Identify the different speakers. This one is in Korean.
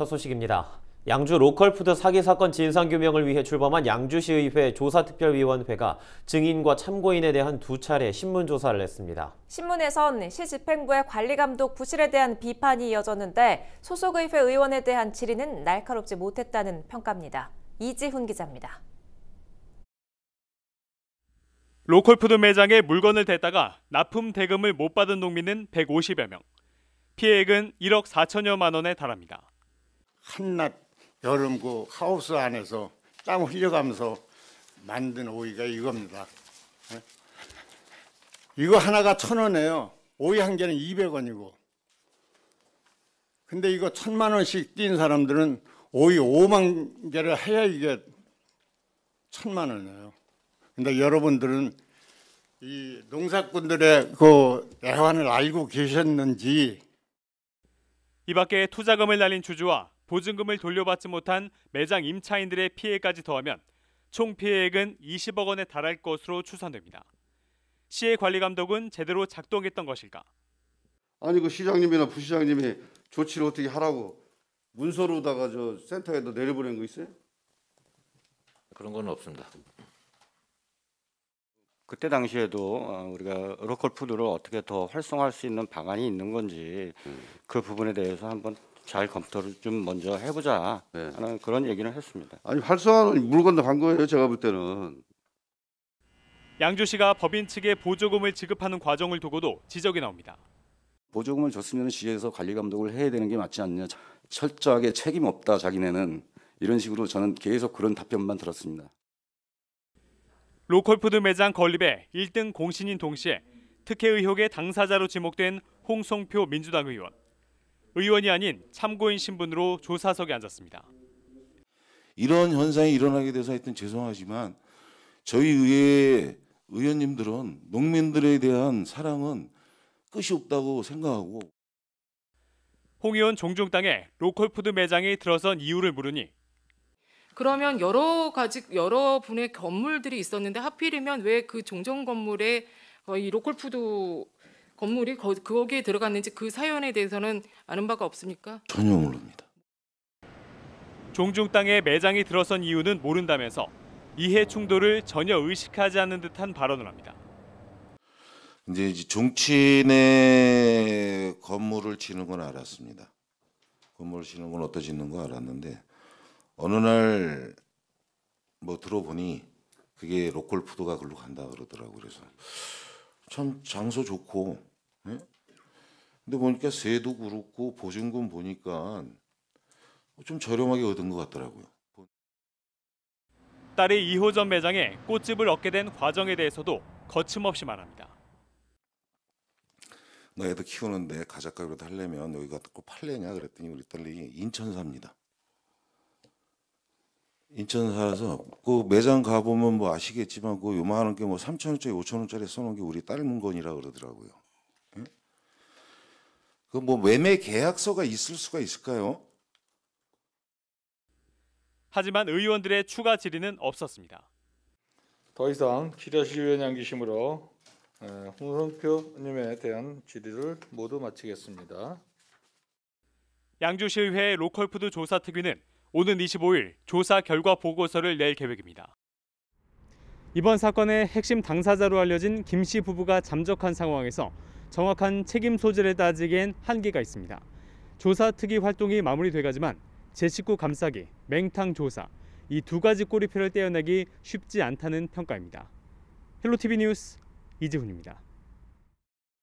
Speaker 1: 첫 소식입니다. 양주 로컬푸드 사기 사건 진상규명을 위해 출범한 양주시의회 조사특별위원회가 증인과 참고인에 대한 2차례 신문조사를 했습니다.
Speaker 2: 신문에선 시 집행부의 관리감독 부실에 대한 비판이 이어졌는데 소속의회 의원에 대한 질의는 날카롭지 못했다는 평가입니다. 이지훈 기자입니다.
Speaker 3: 로컬푸드 매장에 물건을 댔다가 납품 대금을 못 받은 농민은 150여 명. 피해액은 1억 4천여만 원에 달합니다.
Speaker 4: 한낮 여름 그 하우스 안에서 땀 흘려가면서 만든 오이가 이겁니다. 이거 하나가 1,000원이에요. 오이 한 개는 200원이고. 근데 이거 1,000만 원씩 뛴 사람들은 오이 5만 개를 해야 이게 1,000만 원이에요. 근데 여러분들은 이 농사꾼들의 그 애환을 알고 계셨는지.
Speaker 3: 이 밖에 투자금을 날린 주주와 보증금을 돌려받지 못한 매장 임차인들의 피해까지 더하면 총 피해액은 20억 원에 달할 것으로 추산됩니다. 시의 관리 감독은 제대로 작동했던 것일까?
Speaker 5: 아니 그 시장님이나 부시장님이 조치를 어떻게 하라고 문서로다가 저 센터에다 내려보낸 거 있어요?
Speaker 6: 그런 건 없습니다.
Speaker 7: 그때 당시에도 우리가 로컬푸드를 어떻게 더 활성화할 수 있는 방안이 있는 건지 그 부분에 대해서 한번 잘 검토를 좀 먼저 해보자 하는 그런 얘기는 했습니다.
Speaker 5: 아니 활성화는 물건도 간 거예요. 제가 볼 때는.
Speaker 3: 양주시가 법인 측에 보조금을 지급하는 과정을 두고도 지적이 나옵니다.
Speaker 8: 보조금을 줬으면 시에서 관리 감독을 해야 되는 게 맞지 않냐. 철저하게 책임 없다 자기네는. 이런 식으로 저는 계속 그런 답변만 들었습니다.
Speaker 3: 로컬푸드 매장 건립의 1등 공신인 동시에 특혜 의혹의 당사자로 지목된 홍성표 민주당 의원. 의원이 아닌 참고인 신분으로 조사석에 앉았습니다.
Speaker 9: 이런 현상이 일어나게 돼서 하여튼 죄송하지만 저희 의회 의원님들은 농민들에 대한 사랑은 끝이 없다고 생각하고.
Speaker 3: 홍 의원 종중땅에 로컬푸드 매장이 들어선 이유를 물으니
Speaker 10: 그러면 여러 분의 건물들이 있었는데 하필이면 왜 그 종전 건물에 이 로컬푸드 건물이 거기에 들어갔는지 그 사연에 대해서는 아는 바가 없습니까?
Speaker 9: 전혀 모릅니다.
Speaker 3: 종중 땅에 매장이 들어선 이유는 모른다면서 이해 충돌을 전혀 의식하지 않는 듯한 발언을 합니다.
Speaker 9: 이제 종친의 건물을 지는 건 알았습니다. 건물을 지는 건 어디다 짓는 거 알았는데 어느 날 뭐 들어보니 그게 로컬푸드가 글로 간다 그러더라고요. 그래서 참 장소 좋고, 예? 근데 보니까 세도 그렇고 보증금 보니까 좀 저렴하게 얻은 것 같더라고요.
Speaker 3: 딸의 2호점 매장에 꽃집을 얻게 된 과정에 대해서도 거침없이 말합니다.
Speaker 9: 너 애들 키우는데 가작가기로도 하려면 여기 가서 꼭 팔래냐 그랬더니 우리 딸이 인천 삽니다. 인천 살아서 그 매장 가보면 뭐 아시겠지만 그 요만한 게 뭐 3,000원짜리 5,000원짜리 써놓은 게 우리 딸 물건이라 그러더라고요. 예? 그 뭐 매매 계약서가 있을 수가 있을까요?
Speaker 3: 하지만 의원들의 추가 질의는 없었습니다.
Speaker 11: 더 이상 질의하실 의원이 안 계시므로 홍성표 의원님에 대한 질의를 모두 마치겠습니다.
Speaker 3: 양주시의회 로컬푸드 조사특위는 오는 25일 조사 결과 보고서를 낼 계획입니다. 이번 사건의 핵심 당사자로 알려진 김 씨 부부가 잠적한 상황에서 정확한 책임 소재를 따지기엔 한계가 있습니다. 조사특위 활동이 마무리돼가지만 제19 감싸기, 맹탕 조사, 이 두 가지 꼬리표를 떼어내기 쉽지 않다는 평가입니다. 헬로티비 뉴스 이지훈입니다.